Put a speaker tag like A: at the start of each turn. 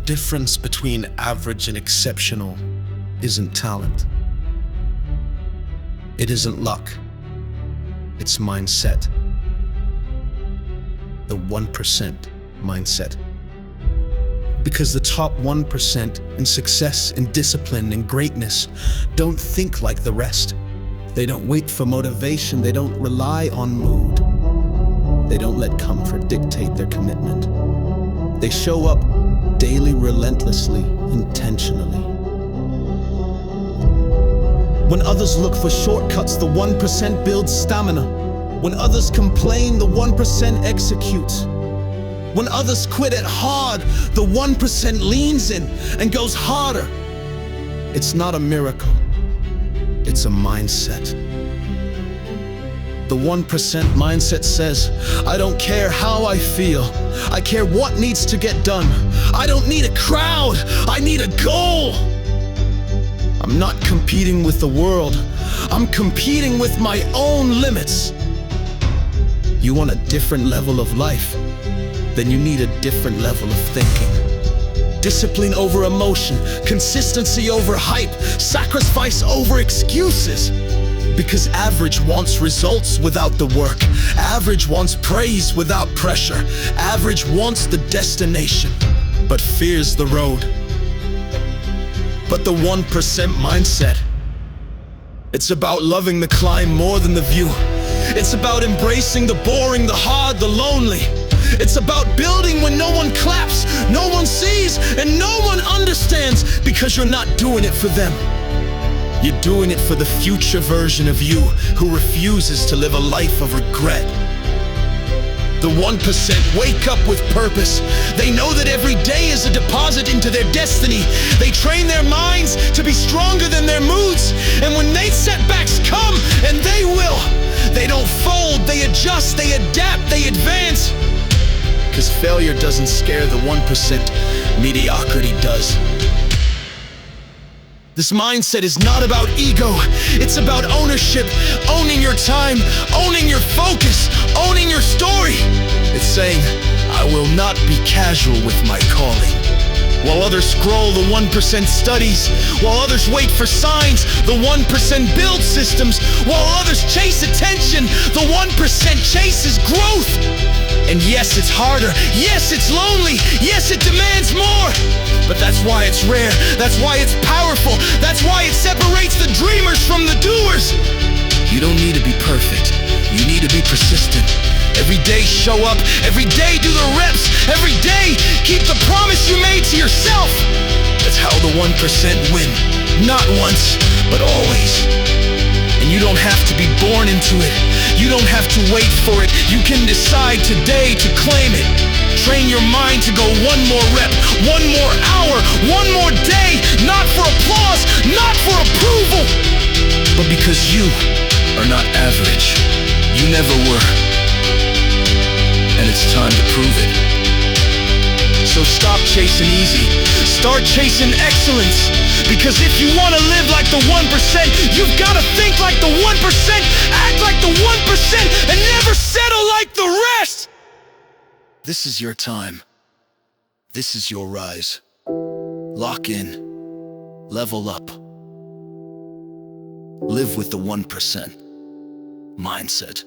A: difference between average and exceptional isn't talent. It isn't luck. It's mindset. The 1% mindset. Because the top 1% in success, in discipline, in greatness don't think like the rest. They don't wait for motivation. They don't rely on mood. They don't let comfort dictate their commitment. They show up daily, relentlessly, intentionally. When others look for shortcuts, the 1% builds stamina. When others complain, the 1% executes. When others quit at hard, the 1% leans in and goes harder. It's not a miracle. It's a mindset. The 1% mindset says, I don't care how I feel. I care what needs to get done. I don't need a crowd. I need a goal. I'm not competing with the world. I'm competing with my own limits. You want a different level of life? Then you need a different level of thinking. Discipline over emotion, consistency over hype, sacrifice over excuses. Because average wants results without the work. Average wants praise without pressure. Average wants the destination, but fears the road. But the 1% mindset, it's about loving the climb more than the view. It's about embracing the boring, the hard, the lonely. It's about building when no one claps, no one sees, and no one understands, because you're not doing it for them. You're doing it for the future version of you who refuses to live a life of regret. The 1% wake up with purpose. They know that every day is a deposit into their destiny. They train their minds to be stronger than their moods. And when setbacks come, and they will, they don't fold, they adjust, they adapt, they advance. Because failure doesn't scare the 1%, mediocrity does. This mindset is not about ego, it's about ownership, owning your time, owning your focus, owning your story. It's saying, I will not be casual with my calling. While others scroll, the 1% studies. While others wait for signs, the 1% builds systems. While others chase attention, the 1% chases growth. And yes, it's harder. Yes, it's lonely. Yes, it demands more. But that's why it's rare. That's why it's powerful. That's why it separates the dreamers from the doers. You don't need to be perfect. You need to be persistent. Every day show up. Every day do the reps. Every day keep the promise you made to yourself. That's how the 1% win. Not once, but always. And you don't have to be born into it. You don't have to wait for it. You can decide today to claim it. Train your mind to go one more rep, one more hour, one more day. Not for applause, not for approval, but because you are not average. You never were. And it's time to prove it. So stop chasing easy. Start chasing excellence. Because if you want to live like the 1%, you've got to think like the 1%, act like the 1%, and never settle like the rest. This is your time. This is your rise. Lock in. Level up. Live with the 1% mindset.